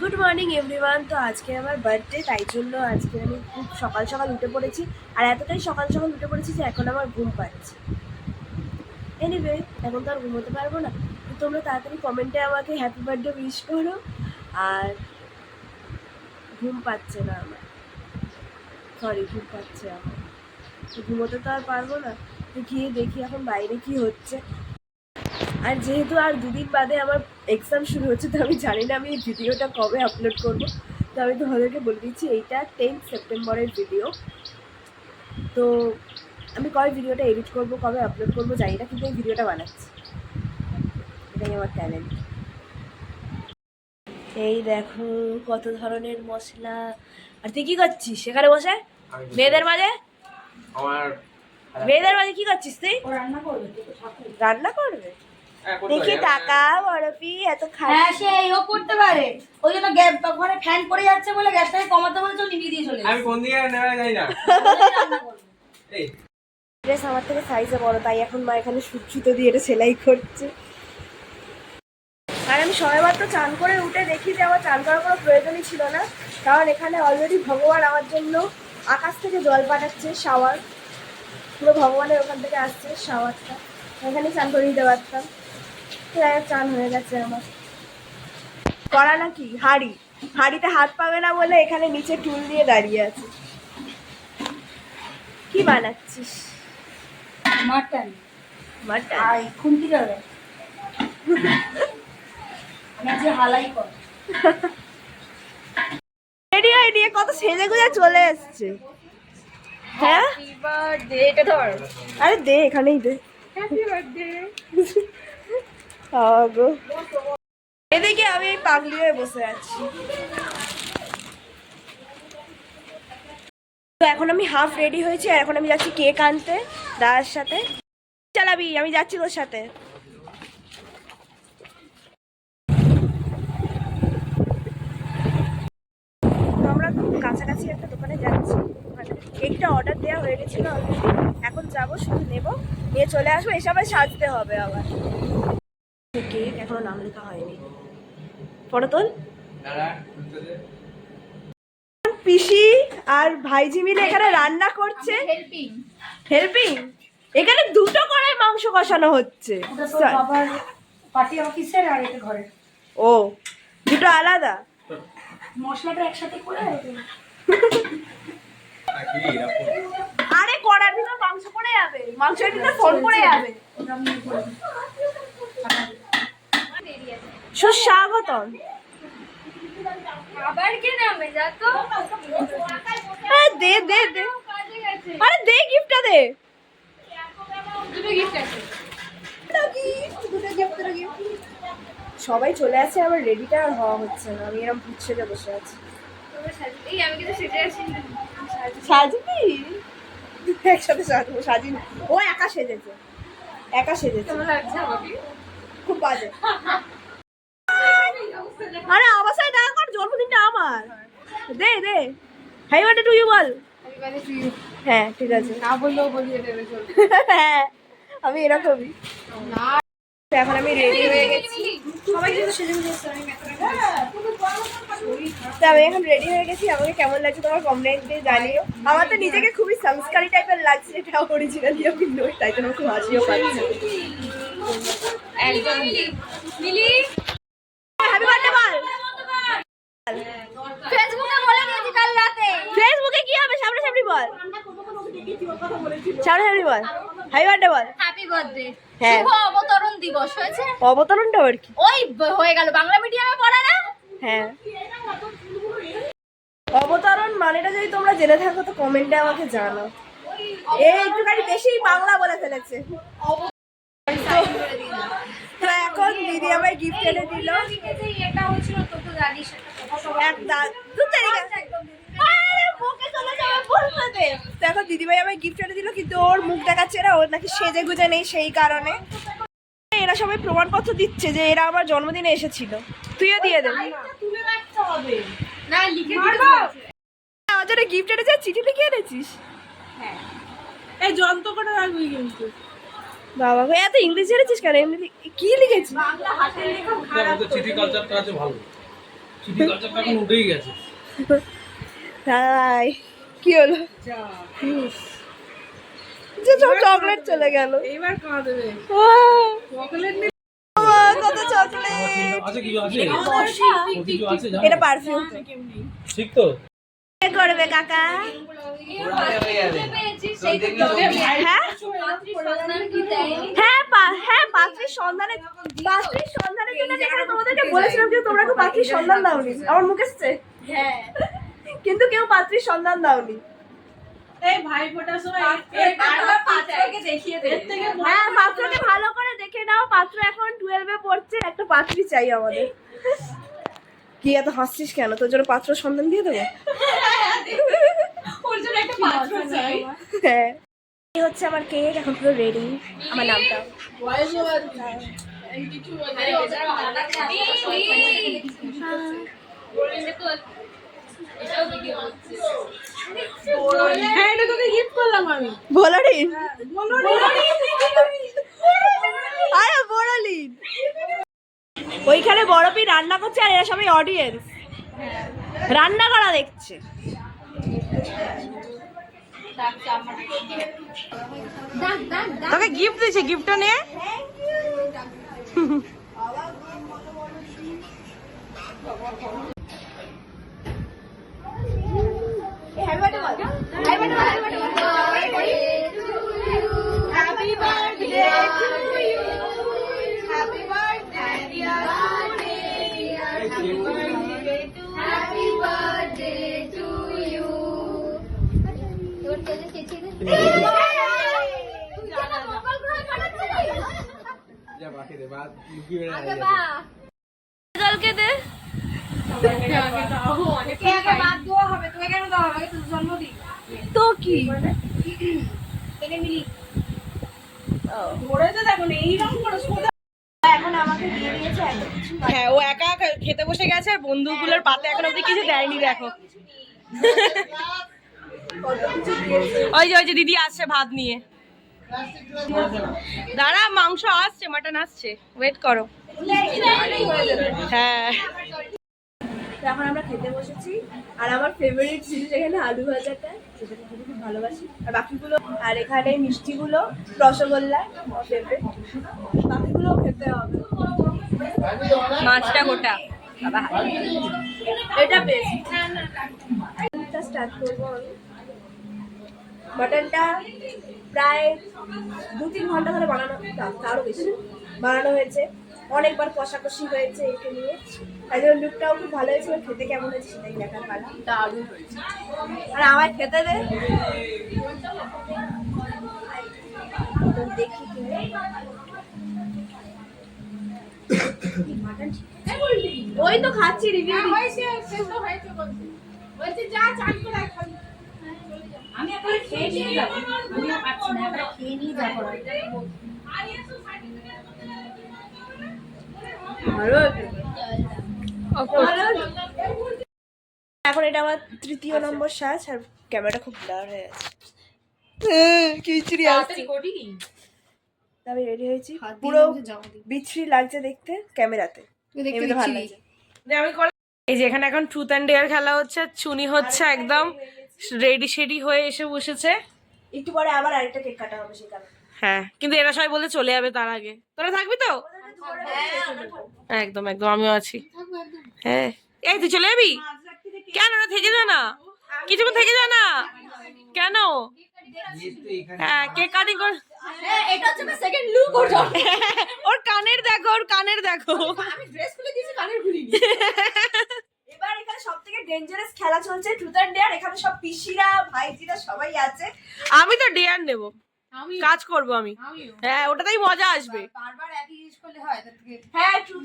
Good morning everyone. তো আজকে আমার বার্থডে, তাই জন্য আজকে আমি খুব সকাল সকাল উঠে পড়েছি। আর এতটাই সকাল সকাল উঠে পড়েছি যে এখন আমার ঘুম পাচ্ছে। এনিওয়ে, এখন তো আর ঘুমোতে পারবো না। তো তোমরা তাড়াতাড়ি কমেন্টে আমাকে হ্যাপি বার্থডে উইশ করো। আর ঘুম পাচ্ছে না আমার, ঘুম পাচ্ছে আমার, তো ঘুমোতে তো আর পারবো না। তো গিয়ে দেখি এখন বাইরে কি হচ্ছে। আর যেহেতু আর দুদিন বাদে আমার এক্সাম শুরু হচ্ছে, তো আমি জানি না আমি এই ভিডিওটা কবে আপলোড করব। তো আমি তোমাদেরকে বলে দিচ্ছি, এইটা 10 সেপ্টেম্বরের ভিডিও। তো আমি কবে ভিডিওটা এডিট করব, কবে আপলোড করব জানি না, কিন্তু এই ভিডিওটা বানাচ্ছি, এটাই আমার ট্যালেন্ট। এই দেখো কত ধরনের মশলা। আর তুই কি করছিস সেখানে বসে মেয়েদের মাঝে? মেয়েদের মাঝে কি করছিস তুই? রান্না করবে? দেখি টাকা বরফি এত খায়। হ্যাঁ, সে এইও করতে পারে। ওই জন্য ওখানে ফ্যান পড়ে যাচ্ছে বলে গ্যাসটাকে কমাতে বলে চল নিভিয়ে দিয়ে চলে আমি কোন দিকে নেওয়া যায় না। এই ড্রেস আমার থেকে সাইজে বড়, তাই এখন মা এখানে সুতো দিয়ে এটা সেলাই করছে। আর আমি সবেমাত্র চান করে উঠে দেখি যে আমার চান করার কোনো প্রয়োজনই ছিল না, কারণ এখানে অলরেডি ভগবান আমার জন্য আকাশ থেকে জল পাঠাচ্ছে, শাওয়ার। পুরো ভগবানের ওখান থেকে আসছে শাওয়ারটা, এখানে চান করে দিতে পারতাম। চান হয়ে গেছে আমার। করা নাকি হাঁড়িতে হাত পাবে না বলে এখানে নিচে টুল দিয়ে দাঁড়িয়ে আছে। কি বানাচ্ছিস? মাটন। মাটন? আর খুন্তি যাবে আমি আজকে হালাই কর। রেডি হয়ে নিয়ে কত সেজে গুজে চলে এসছে। হ্যাঁ, হ্যাপি বার্থডে। এটা ধর। আরে দে, এখানেই দে। Happy birthday. গো, এদিকে আমি এই পাগলি হয়ে বসে আছি। তো এখন আমি হাফ রেডি হয়েছি, আর এখন আমি যাচ্ছি কেক আনতে দাদার সাথে। চালাবি? আমি যাচ্ছি তোর সাথে। তো আমরা কাছাকাছি একটা দোকানে যাচ্ছি, কেকটা অর্ডার দেওয়া হয়ে গেছিল অলরেডি। এখন যাবো, শুধু নেবো, নিয়ে চলে আসবো। এসব সাজতে হবে আবার। কেক এখনো নাম লেখা হয়নি। ফটো তোল। পিসি আর ভাইজি মিলে এখানে রান্না করছে। হেল্পিং। এখানে দুটো করে মাংস কষানো হচ্ছে। বাবার পার্টি অফিসের আর এটা ঘরে। ও, দুটো আলাদা? মশলাটা একসাথে করে আরে কড়ার ভিতর মাংস পড়ে যাবে, মাংসের ভিতর ফোন পড়ে যাবে। সুস্বাগতম। আবার কে নামে যা তো। দে দে দে, আরে দে, গিফটটা দে। দুটো গিফট আছে। সবাই চলে আসছে, আবার রেডিটা আর হওয়া হচ্ছে না। আমি এরকম পুচ্ছে বসে আছি। আমি কিন্তু সেজে আছি। সাজবি? একসাথে সাজবো। সাজি না, ও একা সেজেছে। কেমন লাগছে আমাকে? খুব বাজে। আরে অবশ্যই দেখা কর, জন্মদিনটা আমার। দে দে, হ্যাপি বার্থডে টু ইউ বল। Happy birthday to you. হ্যাঁ ঠিক আছে, না বললেও বলিয়ে দেবে চল। হ্যাঁ আমি এরকমই। না, এখন আমি রেডি হয়ে গেছি। সবাই কিন্তু সেজে গুজে আমি তো আমি এখন রেডি হয়ে গেছি। আমাকে কেমন লাগছে তোমার কমেন্টে জানিও। আমার তো নিজেকে খুবই সংস্কারী টাইপের লাগছে, এটা অরিজিনালি আমি নই, তাই জন্য খুব হাসিও পাচ্ছে। একদম মিলি। হ্যাপি বার্থডে বল। ফেসবুকে বলে দিয়েছি কাল রাতে। ফেসবুকে কি হবে, সামনাসামনি বল। সামনাসামনি বল, হ্যাপি বার্থডে বল। Happy birthday. হ্যাঁ। শুভ অবতরণ দিবস হয়েছে। অবতরণটা আর কি? ওই হয়ে গেল, বাংলা মিডিয়ামে পড়ে না? হ্যাঁ, অবতরণ মানেটা যদি তোমরা জেনে থাকো তো কমেন্টে আমাকে জানাও। এই একটুখানি বেশি বাংলা বলে ফেলেছে। তো এখন দিদি আমায় গিফট এনে দিল। এটা হয়েছিল তো তো জানিস তো এখন দিদিভাই আমায় গিফট এনে দিল, কিন্তু ওর মুখ দেখাচ্ছে না, ওর নাকি সেজে গুজে নেই, সেই কারণে এরা সবাই প্রমাণপত্র দিচ্ছে যে এরা আমার জন্মদিনে এসেছিল। তুইও দিয়ে দে। না লিখে আমার জন্য গিফট এনেছে, চিঠি লিখে এনেছিস? হ্যাঁ, এই যন্ত্র করে রাখবি কিন্তু। বাবা গো, এত ইংলিশ জেনেছিস কেন? এমনি কি লিখেছিস? বাংলা হাতের লেখা খারাপ। চিঠি কালচারটা আছে ভালো। সিটি কালচারটা এখন উঠেই গেছে। তাই কি হলো যে সব চকলেট চলে গেল এইবার কাঁদা দেবে চকলেট নিয়ে কত চকলেট আছে কিছু আছে? কিছু আছে জানো? এটা পারফিউম ঠিক তো? কে করবে কাকা হ্যাঁ হ্যাঁ হ্যাঁ পাত্রীর সন্ধানে জন্য যেখানে তোমাদেরকে বলেছিলাম যে তোমরা কেউ পাত্রীর সন্ধান দাওনি আমার মুখ এসছে হ্যাঁ কিন্তু কেউ পাত্রীর সন্ধান দাওনি এই ভাই ফোটার সময় পাত্রকে দেখিয়ে দে হ্যাঁ পাত্রকে ভালো করে দেখে নাও পাত্র এখন 12 এ পড়ছে একটা পাত্রী চাই আমাদের কি এত হাসছিস কেন তোর জন্য পাত্র সন্ধান দিয়ে দেবো ওর জন্য একটা পাত্র চাই হ্যাঁ এই হচ্ছে আমার কেক এখন পুরো রেডি আমার নামটা ভয়েস ওভার কিছু আরে ওটা ভালো লাগছে হ্যাঁ এটা তোকে গিফট করলাম আমি বলরিন বলো আরে বলরিন ওইখানে বড়পি রান্না করছে আর এরা সবাই অডিয়েন্স রান্না করা দেখছে তোকে গিফট দিয়েছে গিফটটা নিয়ে Happy birthday to you. Happy birthday, dear birthday. Happy birthday to you. যা বাকি দে বাদ লুকিয়ে বেড়া জলকে দে কে আগে বাদ দেওয়া হবে তোকে কেন দেওয়া হবে তোর জন্মদিন তো কি এনে মিলি ধরেছে দেখো এইরকম করে সোজা এখন আমাকে দিয়ে দিয়েছে এত কিছু হ্যাঁ ও একা খেতে বসে গেছে আর বন্ধুগুলোর পাতে এখন অব্দি কিছু দেয়নি দেখো ওই যে দিদি আসছে ভাত নিয়ে দাঁড়া মাংস আসছে মাটন আসছে ওয়েট করো হ্যাঁ এখন আমরা খেতে বসেছি আর আমার ফেভারিট জিনিস এখানে আলু ভাজাটা সেটা খেতে খুব ভালোবাসি আর বাকিগুলো আর এখানে মিষ্টিগুলো রসগোল্লা ফেভারিট বাকিগুলো খেতে হবে মাছটা গোটা এটা বেস্ট স্টার্ট করবো আমি মাটনটা প্রায় 2-3 ঘন্টা ধরে বানানো তারও বেশি বানানো হয়েছে অনেকবার কষাকষি হয়েছে একে নিয়ে তাই জন্য লুকটাও খুব ভালো হয়েছিল খেতে কেমন হয়েছে সেটাই দেখার পালা দারুণ হয়েছে আর আমায় খেতে দে দেখি কি হয়। ওই তো খাচ্ছি রিভিউ আমি এখন খেয়ে নিয়ে যাব আমি আর পাচ্ছি না এবার খেয়ে নিয়ে যাব এখন এটা আমার 3য় নম্বর শ্বাস আর ক্যামেরাটা খুব ব্লার হয়ে আছে খিচুড়ি আসছে আমি রেডি হয়েছি পুরো বিচ্ছিরি লাগছে দেখতে ক্যামেরাতে এমনিতে ভালো লাগছে এই যে এখানে এখন ট্রুথ অ্যান্ড ডেয়ার খেলা হচ্ছে চুনি হচ্ছে একদম রেডি শেডি হয়ে এসে বসেছে একটু পরে আবার আরেকটা কেক কাটা হবে সেখানে হ্যাঁ কিন্তু এরা সবাই বলে চলে যাবে তার আগে তোরা থাকবি তো একদম একদম আমিও আছি হ্যাঁ এই তুই চলে যাবি কেন ওরা থেকে যা না কিছুক্ষণ থেকে যা না কেন হ্যাঁ কেক কাটিং কর এটা হচ্ছে সেকেন্ড লুক ওর ওর কানের দেখো ওর কানের দেখো আমি ড্রেস খুলে দিয়েছি কানের খুলিনি এবার এখানে সবথেকে ডেঞ্জারাস খেলা চলছে ট্রুথ অ্যান্ড ডেয়ার এখানে সব পিসিরা ভাইজিরা সবাই আছে আমি তো ডেয়ার নেব কাজ করব আমি হ্যাঁ ওটাতেই মজা আসবে বারবার একই জিনিস করলে হয় তাহলে হ্যাঁ ট্রুথ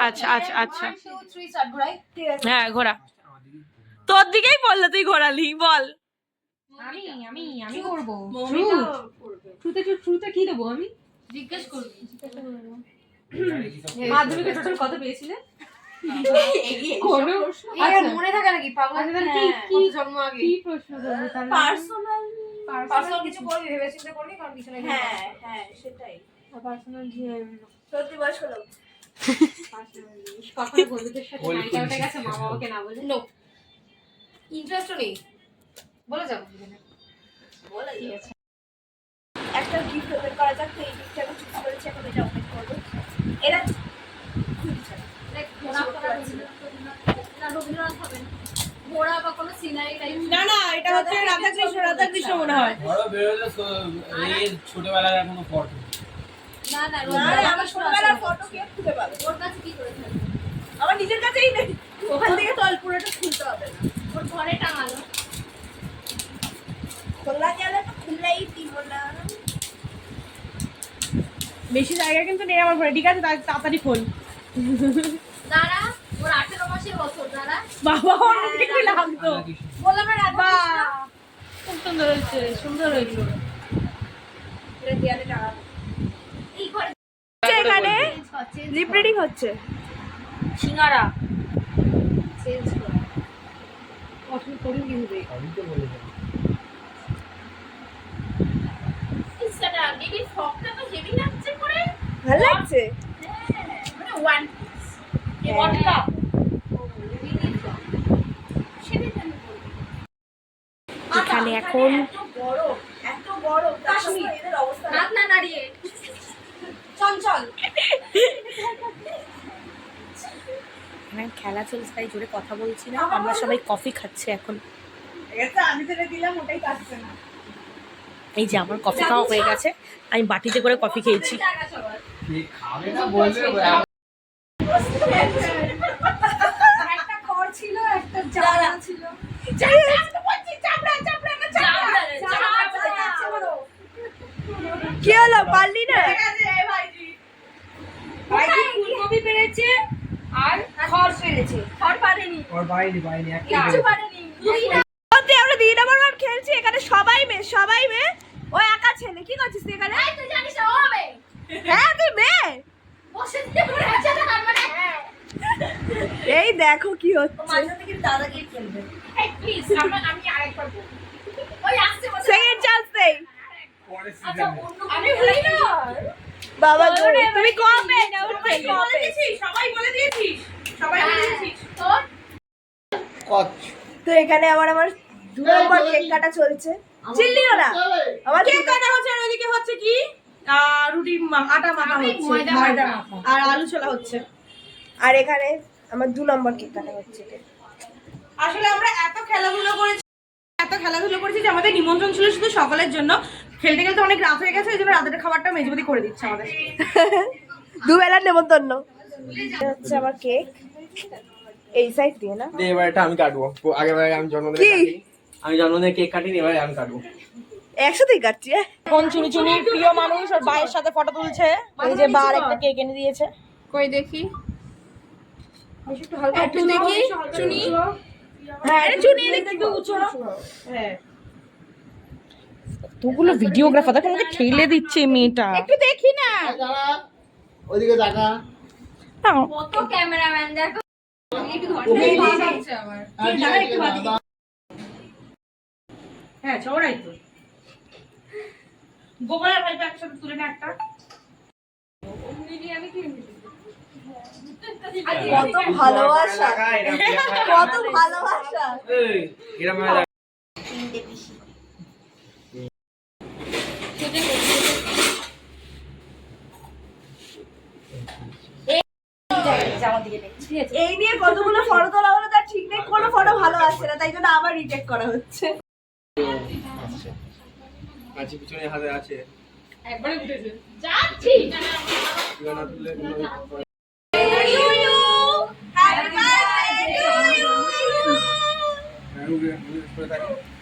আচ্ছা আচ্ছা আচ্ছা 1 2 3 স্টার্ট ঘোরাই ঠিক আছে হ্যাঁ ঘোরা তোর দিকেই বললে তুই ঘোরালি বল আমি করব ট্রুথে কি দেবো আমি জিজ্ঞেস করবি মাধ্যমিকে টোটাল কত পেয়েছিলে মনে থাকে নাকি পাগলা কি জন্ম আগে কি প্রশ্ন করবো তাহলে পার্সোনাল কিছু করবি ভেবেছিস করবি কারণ কিছু না হ্যাঁ হ্যাঁ সেটাই পার্সোনাল সত্যি বয়স হলো কখনো বন্ধুদের সাথে নাইট আউটে গেছে মা বাবাকে না বলে? নো ইন্টারেস্টও নেই বলে যাবো ঠিক আছে। একটা গিফট ওপেন করা যাক, তো এই গিফটটা আমি চুজ করেছি, এখন এটা ওপেন করবো। এরা খুলছে না। রবীন্দ্রনাথ হবে না, ঘোড়া বা কোনো সিনারি টাইপ। না এটা হচ্ছে রাধাকৃষ্ণ মনে হয়। বড় বেরোলে এই ছোটবেলার এখনো ফটো। না না রে, আমার ছোটবেলার ফটো কে খুঁজে পাবে? ওর কাছে কি করে থাকবে? আমার নিজের কাছেই নেই, ওখান থেকে তো অল্প পুরোটা খুলতে হবে না। ওর ঘরে টাঙালো। খোলা গেলে তো খুললেই দিব না। বেশি জায়গা কিন্তু নেই আমার ঘরে, ঠিক আছে তাড়াতাড়ি খোল। দাঁড়া, ওর 18 মাসের বছর দাঁড়া। বাবা ওর মুখে কি লাগতো? বললাম না রাধা বাহ, খুব সুন্দর হয়েছে, সুন্দর হয়েছে। এটা দেয়ালে টাঙাবো। এই ঘরে এখানে লিপ রিডিং হচ্ছে। সিঙ্গারা চেঞ্জ করে। পছন্দ করি কিন্তু আমি তো বলে দিলাম। ইসকাটা বেবি ফ্রকটা তো হেভি লাগছে করে। ভালো লাগছে। মানে ওয়ান পিস। এই বটটা মিনি ফ্রক। সেটাই আমি বলবো। এখানে এখন এত বড় কাশ্মীর। এদের অবস্থা হাত না নাড়িয়ে। চঞ্চল। এখানে খেলা চলছে তাই জোরে কথা বলছি না, আমরা সবাই কফি খাচ্ছি এখন। এটা আমি যেটা দিলাম ওটাই কাটছে না। এই যে আমার কফি খাওয়া হয়ে গেছে, আমি বাটিতে করে কফি খেয়েছি। টাকা সবার। কে খাবে না বলবে একটা খড় ছিল, একটা চারা ছিল। কি হলো, পারলি না? ভাইজি ফুলকপি পেরেছে আর খড় পেরেছে। খড় পারেনি। ওর বাইরে একটা কিচ্ছু পারেনি। সত্যি আমরা 2 নম্বর রাউন্ড খেলছি, এখানে সবাই মেয়ে। ও একা ছেলে, কি করছিস তুই এখানে? এই তুই জানিস না ও হবে। হ্যাঁ তুই মেয়ে। বসে দিয়ে পড়ে আছে না তার মানে। এই দেখো কি হচ্ছে। মাঝে থেকে দাদাগিরি খেলবে। এই প্লিজ আমি আরেকবার বলবো। ওই আসছে বসে। সেকেন্ড চান্স দেই। পরে আচ্ছা সিজনে অন্য আমি ভুলি না। বাবা গো, তুমি কবে না ওর সবাই বলে দিয়েছিস, সবাই বলে দিয়েছিস। তোর কত তো এখানে আমার 2 নম্বর কেক কাটা চলছে। চিল্লিও না, আমার কেক কাটা হচ্ছে আর ওইদিকে হচ্ছে কি রুটি আটা মাখা হচ্ছে, ময়দা মাখা আর আলু ছোলা হচ্ছে। আর এখানে আমার 2 নম্বর কেক কাটা হচ্ছে। আসলে আমরা এত খেলাধুলো করেছি যে আমাদের নিমন্ত্রণ ছিল শুধু সকালের জন্য। খেলতে খেলতে অনেক রাত হয়ে গেছে, এই জন্য রাতের খাবারটা মেজবাদি করে দিচ্ছে আমাদের। 2 বেলার নেমন্তন্ন। এটা হচ্ছে আমার কেক, এই সাইড দিয়ে না। এবার এটা আমি কাটবো। আগেরবার আমি জন্মদিনে কি? কাটি। আমি জন্মদিনে কেক কাটিনি, এবার আমি কাটবো। একসাথেই কাটছি। কোন চুনি প্রিয় মানুষ ওর ভাইয়ের সাথে ফটো তুলছে। এই যে বার একটা কেক এনে দিয়েছে। কই দেখি। একটু দেখি চুনি। হ্যাঁ এটা চুনি একটু উঁচু। হ্যাঁ তোগুলো ভিডিওগ্রাফার দেখো আমাকে ঠেলে দিচ্ছে মেয়েটা। একটু দেখি না। ওইদিকে দেখা। কত ক্যামেরাম্যান দেখো। একটু হ্যাঁ চওড়াই তো। গোপালের ভাইকে একসাথে তুলে না একটা। কত ভালোবাসা, কত ভালোবাসা। এরকম এই নিয়ে কতগুলো ফটো তোলা হলো তার ঠিক নেই, কোনো ফটো ভালো আসছে না, তাই জন্য আবার রিটেক করা হচ্ছে। আছে পিছনে হাতে আছে। একবারে উঠেছে। যাচ্ছি। না তুললে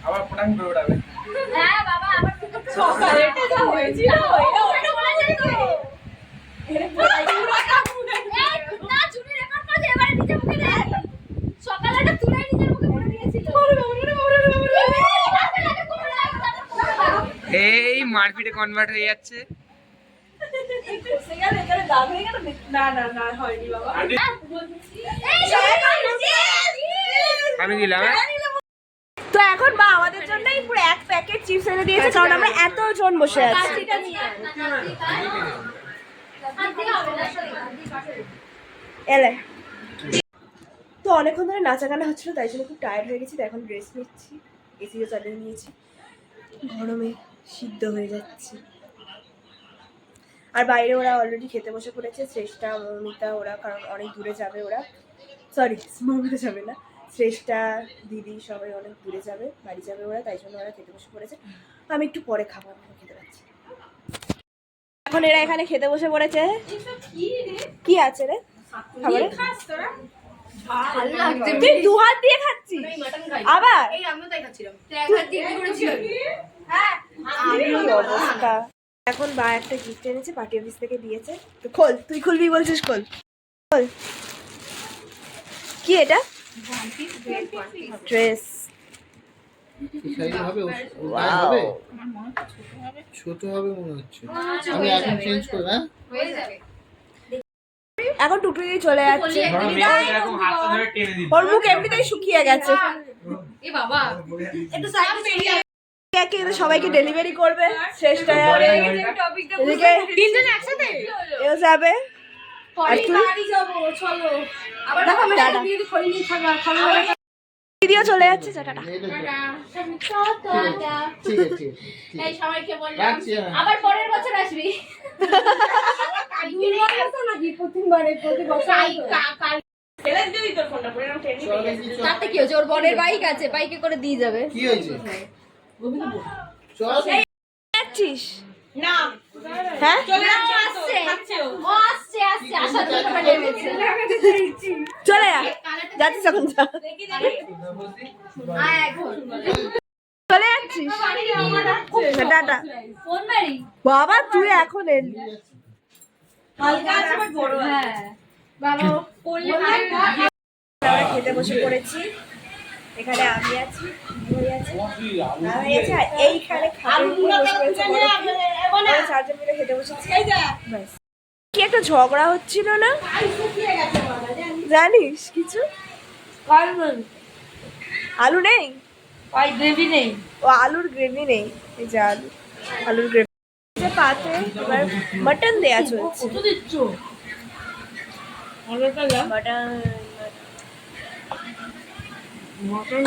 আবার পটাং করে ওঠাবে। হ্যাঁ বাবা আবার সকালে এটা যা হয়েছিল ওটা বলা যায় তো। না চুনি রেকর্ড করে এবারে নিজে মুখে দেয়। সকালে এটা তুলে নিজের মুখে বলে দিয়েছিল। এই মারপিটে কনভার্ট হয়ে যাচ্ছে। না হয়নি বাবা। আমি দিলাম। তো এখন মা আমাদের জন্যই পুরো 1 প্যাকেট চিপস এনে দিয়েছে, কারণ আমরা এতজন বসে আছি। এলে তো অনেকক্ষণ ধরে নাচা গানা হচ্ছিল, তাই জন্য খুব টায়ার্ড হয়ে গেছি। তো এখন রেস্ট নিচ্ছি, এসিও চালিয়ে নিয়েছি, গরমে সিদ্ধ হয়ে যাচ্ছি। আর বাইরে ওরা অলরেডি খেতে বসে পড়েছে, শ্রেষ্ঠা, মৌমিতা ওরা, কারণ অনেক দূরে যাবে ওরা। সরি, মৌমিতা যাবে না, শ্রেষ্ঠা, দিদি সবাই অনেক দূরে যাবে, বাড়ি যাবে ওরা, তাই জন্য ওরা খেতে বসে পড়েছে। আমি একটু পরে খাবার খেতে পাচ্ছি। এখন এরা এখানে খেতে বসে পড়েছে। কি আছে রে খাবারে? তুই দু হাত দিয়ে খাচ্ছিস আবার? কি অবস্থা। এখন বা একটা গিফট এনেছে, পার্টি অফিস থেকে দিয়েছে। তো খোল, তুই খুলবি বলছিস, খোল খোল। কি এটা? ড্রেস। ছোট হবে মনে হচ্ছে। আমি এখন চেঞ্জ করব। হ্যাঁ এখন টুকটুকি চলে যাচ্ছে। এরকম হাতটা ধরে টেনে দিবি। ওর মুখ এমনিতেই শুকিয়ে গেছে। একে একে সবাইকে ডেলিভারি করবে। শ্রেষ্ঠা যাবে, এদিকে তিনজন একসাথে এও যাবে। আর তুই? টাটা। দিদিও চলে যাচ্ছে। টাটা। ঠিক আছে এই সবাইকে বললাম রাখছি। আবার পরের বছর আসবি। তাতে কি হচ্ছে, ওর বোনের বাইক আছে, বাইকে করে দিয়ে যাবে। কি হয়েছে? চল যাচ্ছিস? না হ্যাঁ আসছে ও আসছে আসার জন্য নেমেছে। চলে যা, যাচ্ছিস এখন যা। আয় এখন চলে যাচ্ছিস? টাটা। ফোন মারি। বাবা তুই এখন এলি? হালকা আছে বাট বড় আছে। হ্যাঁ বাবা পড়লে আমরা খেতে বসে পড়েছি। এখানে আমি আছি, ভাই আছে, আমি আছি, আর এইখানে খাবার বসে পড়েছে আমরা চারজন মিলে খেতে বসেছি। ব্যাস। কি একটা ঝগড়া হচ্ছিল না, জানিস কিছু? আলু নেই, গ্রেভি নেই। ও আলুর গ্রেভি নেই। এই যে আলু, আলুর গ্রেভি পাতে এবার মটন দেয়া চলছে। মটন